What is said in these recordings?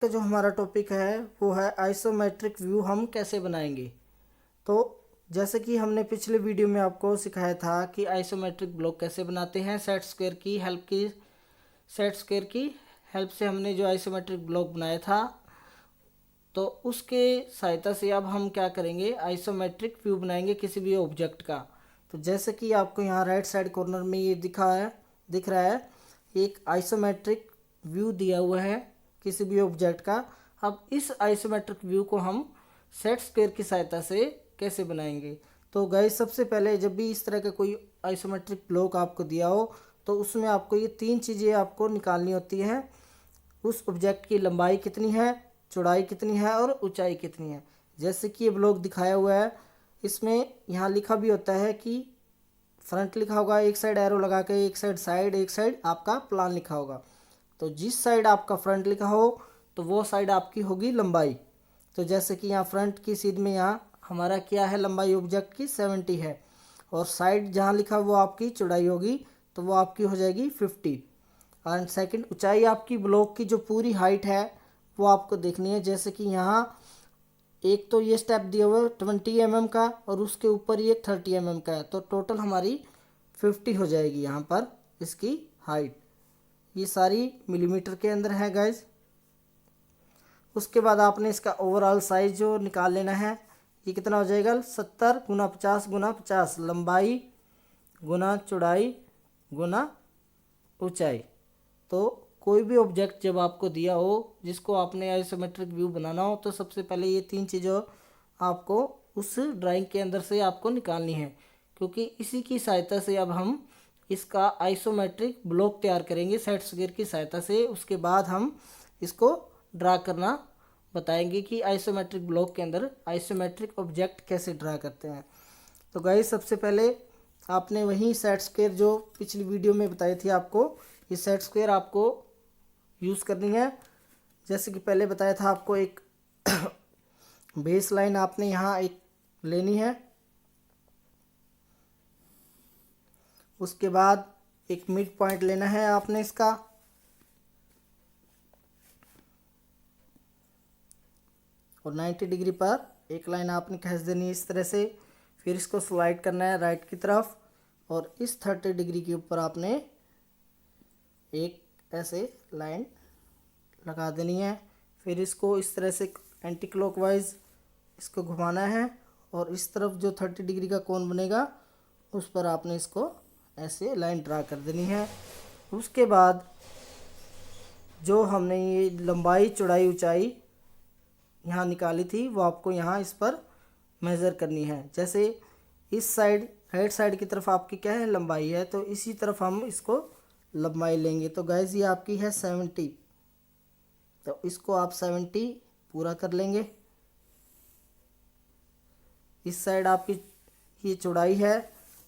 का जो हमारा टॉपिक है वो है आइसोमेट्रिक व्यू हम कैसे बनाएंगे। तो जैसे कि हमने पिछले वीडियो में आपको सिखाया था कि आइसोमेट्रिक ब्लॉक कैसे बनाते हैं सेट स्क्वायर की हेल्प से हमने जो आइसोमेट्रिक ब्लॉक बनाया था। तो उसके सहायता से अब हम क्या करेंगे, आइसोमेट्रिक व्यू बनाएंगे किसी भी ऑब्जेक्ट का। तो जैसे कि आपको यहाँ राइट साइड कॉर्नर में ये दिख रहा है एक आइसोमेट्रिक व्यू दिया हुआ है किसी भी ऑब्जेक्ट का। अब इस आइसोमेट्रिक व्यू को हम सेट स्क्वायर की सहायता से कैसे बनाएंगे। तो गाइस सबसे पहले जब भी इस तरह का कोई आइसोमेट्रिक ब्लॉक आपको दिया हो तो उसमें आपको ये तीन चीज़ें आपको निकालनी होती हैं। उस ऑब्जेक्ट की लंबाई कितनी है, चौड़ाई कितनी है और ऊंचाई कितनी है। जैसे कि ये ब्लॉक दिखाया हुआ है, इसमें यहाँ लिखा भी होता है कि फ्रंट लिखा होगा एक साइड एरो लगा के, एक साइड आपका प्लान लिखा होगा। तो जिस साइड आपका फ्रंट लिखा हो तो वो साइड आपकी होगी लंबाई। तो जैसे कि यहाँ फ्रंट की सीध में यहाँ हमारा क्या है, लंबाई ऑब्जेक्ट की 70 है, और साइड जहाँ लिखा वो आपकी चौड़ाई होगी तो वो आपकी हो जाएगी 50। एंड सेकंड, ऊंचाई आपकी ब्लॉक की जो पूरी हाइट है वो आपको देखनी है। जैसे कि यहाँ एक तो ये स्टेप दिया हुआ है 20 mm का और उसके ऊपर ये 30 mm का है, तो टोटल हमारी 50 हो जाएगी यहाँ पर इसकी हाइट। ये सारी मिलीमीटर के अंदर है गाइज। उसके बाद आपने इसका ओवरऑल साइज जो निकाल लेना है, ये कितना हो जाएगा 70 गुना 50 गुना 50, लंबाई गुना चौड़ाई गुना ऊंचाई। तो कोई भी ऑब्जेक्ट जब आपको दिया हो जिसको आपने आइसोमेट्रिक व्यू बनाना हो तो सबसे पहले ये तीन चीज़ें आपको उस ड्राइंग के अंदर से आपको निकालनी है, क्योंकि इसी की सहायता से अब हम इसका आइसोमेट्रिक ब्लॉक तैयार करेंगे सेट स्क्वायर की सहायता से। उसके बाद हम इसको ड्रा करना बताएंगे कि आइसोमेट्रिक ब्लॉक के अंदर आइसोमेट्रिक ऑब्जेक्ट कैसे ड्रा करते हैं। तो गाइस सबसे पहले आपने वही सेट स्क्वायर जो पिछली वीडियो में बताई थी आपको, ये सेट स्क्वायर आपको यूज़ करनी है। जैसे कि पहले बताया था आपको, एक बेस लाइन आपने यहाँ एक लेनी है, उसके बाद एक मिड पॉइंट लेना है आपने इसका, और 90 डिग्री पर एक लाइन आपने खींच देनी है इस तरह से। फिर इसको स्लाइड करना है राइट की तरफ और इस 30 डिग्री के ऊपर आपने एक ऐसे लाइन लगा देनी है। फिर इसको इस तरह से एंटी क्लॉकवाइज इसको घुमाना है और इस तरफ जो 30 डिग्री का कोण बनेगा उस पर आपने इसको ऐसे लाइन ड्रा कर देनी है। उसके बाद जो हमने ये लंबाई चौड़ाई ऊंचाई यहाँ निकाली थी वो आपको यहाँ इस पर मेज़र करनी है। जैसे इस साइड राइट साइड की तरफ आपकी क्या है, लंबाई है, तो इसी तरफ हम इसको लंबाई लेंगे। तो गाइस ये आपकी है 70, तो इसको आप 70 पूरा कर लेंगे। इस साइड आपकी ये चौड़ाई है,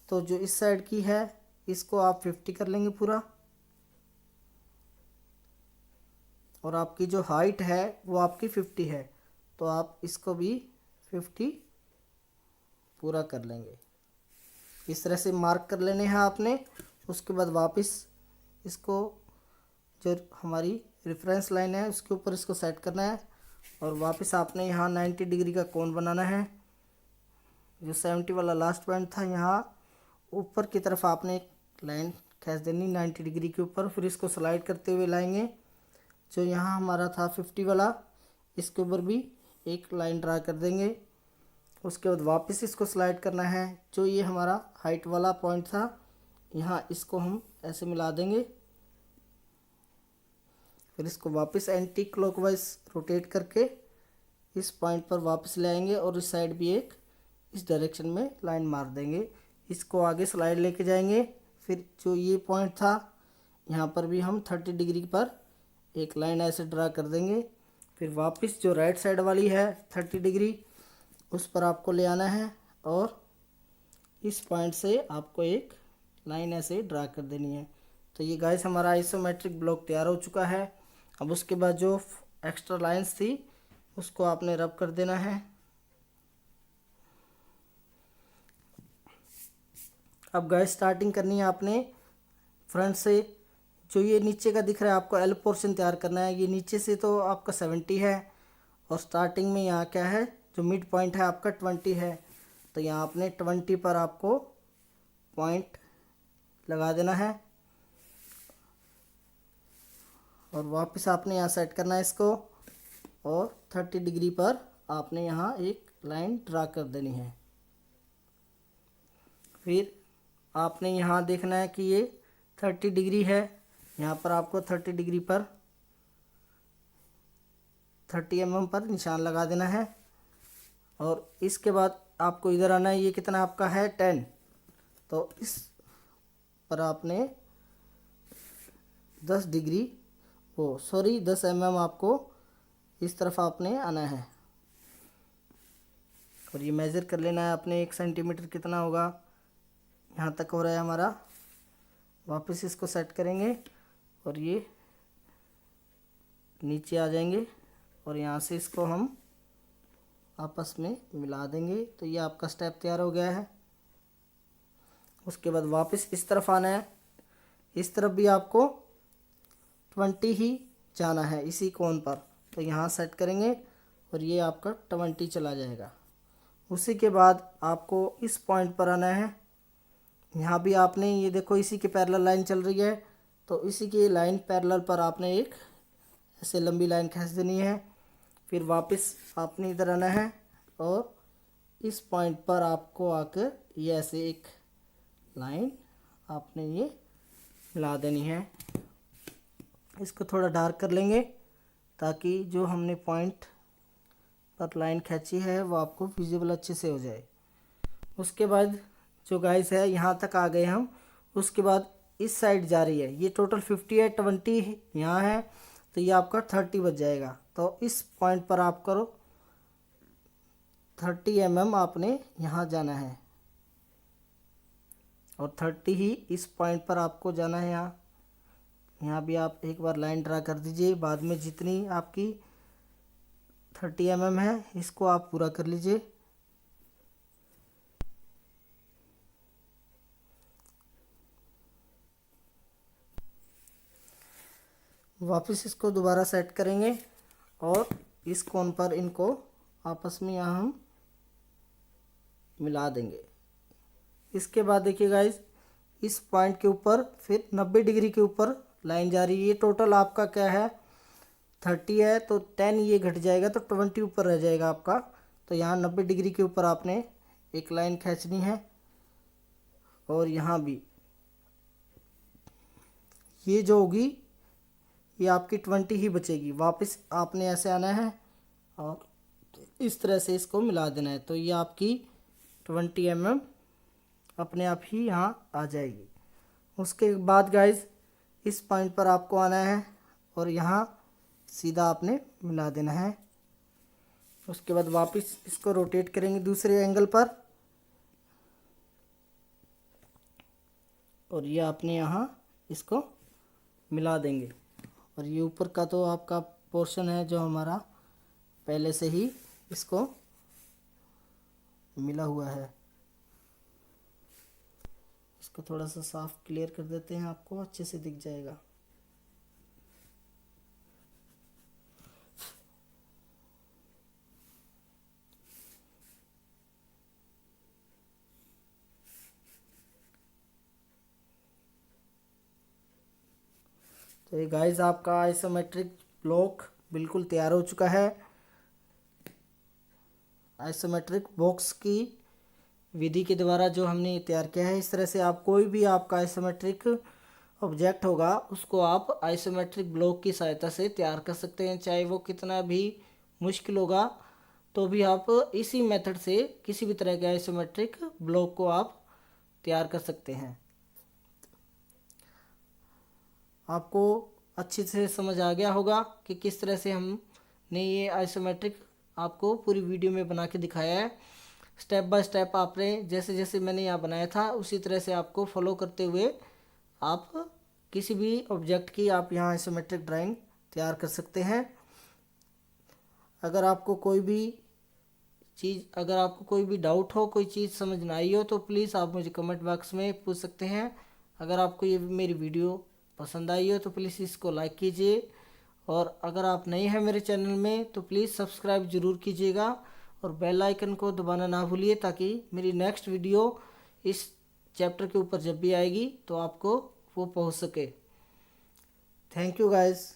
तो जो इस साइड की है इसको आप 50 कर लेंगे पूरा, और आपकी जो हाइट है वो आपकी 50 है, तो आप इसको भी 50 पूरा कर लेंगे। इस तरह से मार्क कर लेने हैं आपने। उसके बाद वापस इसको जो हमारी रेफरेंस लाइन है उसके ऊपर इसको सेट करना है और वापस आपने यहाँ 90 डिग्री का कोण बनाना है। जो 70 वाला लास्ट पॉइंट था यहाँ ऊपर की तरफ आपने एक लाइन खींच देनी 90 डिग्री के ऊपर, फिर इसको स्लाइड करते हुए लाएंगे। जो यहाँ हमारा था 50 वाला, इसके ऊपर भी एक लाइन ड्रा कर देंगे। उसके बाद वापस इसको स्लाइड करना है। जो ये हमारा हाइट वाला पॉइंट था यहाँ इसको हम ऐसे मिला देंगे, फिर इसको वापस एंटी क्लॉकवाइज रोटेट करके इस पॉइंट पर वापस ले आएंगे और इस साइड भी एक इस डायरेक्शन में लाइन मार देंगे। इसको आगे स्लाइड लेके जाएंगे। फिर जो ये पॉइंट था यहाँ पर भी हम 30 डिग्री पर एक लाइन ऐसे ड्रा कर देंगे। फिर वापस जो राइट साइड वाली है 30 डिग्री उस पर आपको ले आना है और इस पॉइंट से आपको एक लाइन ऐसे ड्रा कर देनी है। तो ये गाइस हमारा आइसोमेट्रिक ब्लॉक तैयार हो चुका है। अब उसके बाद जो एक्स्ट्रा लाइंस थी उसको आपने रब कर देना है। अब गाइस स्टार्टिंग करनी है आपने फ्रंट से। जो ये नीचे का दिख रहा है आपको एल पोर्शन तैयार करना है। ये नीचे से तो आपका 70 है और स्टार्टिंग में यहाँ क्या है, जो मिड पॉइंट है आपका 20 है। तो यहाँ आपने 20 पर आपको पॉइंट लगा देना है और वापस आपने यहाँ सेट करना है इसको, और 30 डिग्री पर आपने यहाँ एक लाइन ड्रा कर देनी है। फिर आपने यहाँ देखना है कि ये 30 डिग्री है, यहाँ पर आपको 30 डिग्री पर 30 mm पर निशान लगा देना है। और इसके बाद आपको इधर आना है, ये कितना आपका है 10, तो इस पर आपने 10 डिग्री 10 mm आपको इस तरफ आपने आना है और ये मेज़र कर लेना है आपने 1 सेंटीमीटर कितना होगा, यहाँ तक हो रहा है हमारा। वापस इसको सेट करेंगे और ये नीचे आ जाएंगे और यहाँ से इसको हम आपस में मिला देंगे। तो ये आपका स्टेप तैयार हो गया है। उसके बाद वापस इस तरफ आना है, इस तरफ भी आपको 20 ही जाना है इसी कोण पर। तो यहाँ सेट करेंगे और ये आपका 20 चला जाएगा। उसी के बाद आपको इस पॉइंट पर आना है, यहाँ भी आपने ये देखो इसी के पैरेलल लाइन चल रही है, तो इसी की लाइन पैरेलल पर आपने एक ऐसे लंबी लाइन खींच देनी है। फिर वापस आपने इधर आना है और इस पॉइंट पर आपको आकर ये ऐसे एक लाइन आपने ये मिला देनी है। इसको थोड़ा डार्क कर लेंगे ताकि जो हमने पॉइंट पर लाइन खींची है वो आपको विजिबल अच्छे से हो जाए। उसके बाद जो गाइस है यहाँ तक आ गए हम। उसके बाद इस साइड जा रही है, ये टोटल 50 है, 20 यहाँ है, तो ये आपका 30 बच जाएगा। तो इस पॉइंट पर आप करो 30 mm आपने यहाँ जाना है और 30 ही इस पॉइंट पर आपको जाना है। यहाँ भी आप एक बार लाइन ड्रा कर दीजिए। बाद में जितनी आपकी 30 mm है इसको आप पूरा कर लीजिए। वापस इसको दोबारा सेट करेंगे और इस कोण पर इनको आपस में यहाँ हम मिला देंगे। इसके बाद देखिए गाइस, इस पॉइंट के ऊपर फिर 90 डिग्री के ऊपर लाइन जा रही है। ये टोटल आपका क्या है 30 है, तो 10 ये घट जाएगा तो 20 ऊपर रह जाएगा आपका। तो यहाँ 90 डिग्री के ऊपर आपने एक लाइन खींचनी है और यहाँ भी ये जो होगी ये आपकी 20 ही बचेगी। वापस आपने ऐसे आना है और इस तरह से इसको मिला देना है। तो ये आपकी 20 mm अपने आप ही यहाँ आ जाएगी। उसके बाद गाइज इस पॉइंट पर आपको आना है और यहाँ सीधा आपने मिला देना है। उसके बाद वापस इसको रोटेट करेंगे दूसरे एंगल पर और ये आपने यहाँ इसको मिला देंगे। और ये ऊपर का तो आपका पोर्शन है जो हमारा पहले से ही इसको मिला हुआ है। इसको थोड़ा सा साफ क्लियर कर देते हैं, आपको अच्छे से दिख जाएगा। तो ये गाइस आपका आइसोमेट्रिक ब्लॉक बिल्कुल तैयार हो चुका है। आइसोमेट्रिक बॉक्स की विधि के द्वारा जो हमने तैयार किया है, इस तरह से आप कोई भी आपका आइसोमेट्रिक ऑब्जेक्ट होगा उसको आप आइसोमेट्रिक ब्लॉक की सहायता से तैयार कर सकते हैं। चाहे वो कितना भी मुश्किल होगा तो भी आप इसी मेथड से किसी भी तरह के आइसोमेट्रिक ब्लॉक को आप तैयार कर सकते हैं। आपको अच्छे से समझ आ गया होगा कि किस तरह से हमने ये आइसोमेट्रिक आपको पूरी वीडियो में बना के दिखाया है। स्टेप बाय स्टेप आपने जैसे जैसे मैंने यहाँ बनाया था उसी तरह से आपको फॉलो करते हुए आप किसी भी ऑब्जेक्ट की आप यहाँ आइसोमेट्रिक ड्राइंग तैयार कर सकते हैं। अगर आपको कोई भी डाउट हो, कोई चीज़ समझ ना आई हो तो प्लीज़ आप मुझे कमेंट बॉक्स में पूछ सकते हैं। अगर आपको ये मेरी वीडियो पसंद आई हो तो प्लीज़ इसको लाइक कीजिए, और अगर आप नए हैं मेरे चैनल में तो प्लीज़ सब्सक्राइब ज़रूर कीजिएगा और बेल आइकन को दबाना ना भूलिए, ताकि मेरी नेक्स्ट वीडियो इस चैप्टर के ऊपर जब भी आएगी तो आपको वो पहुंच सके। Thank you guys.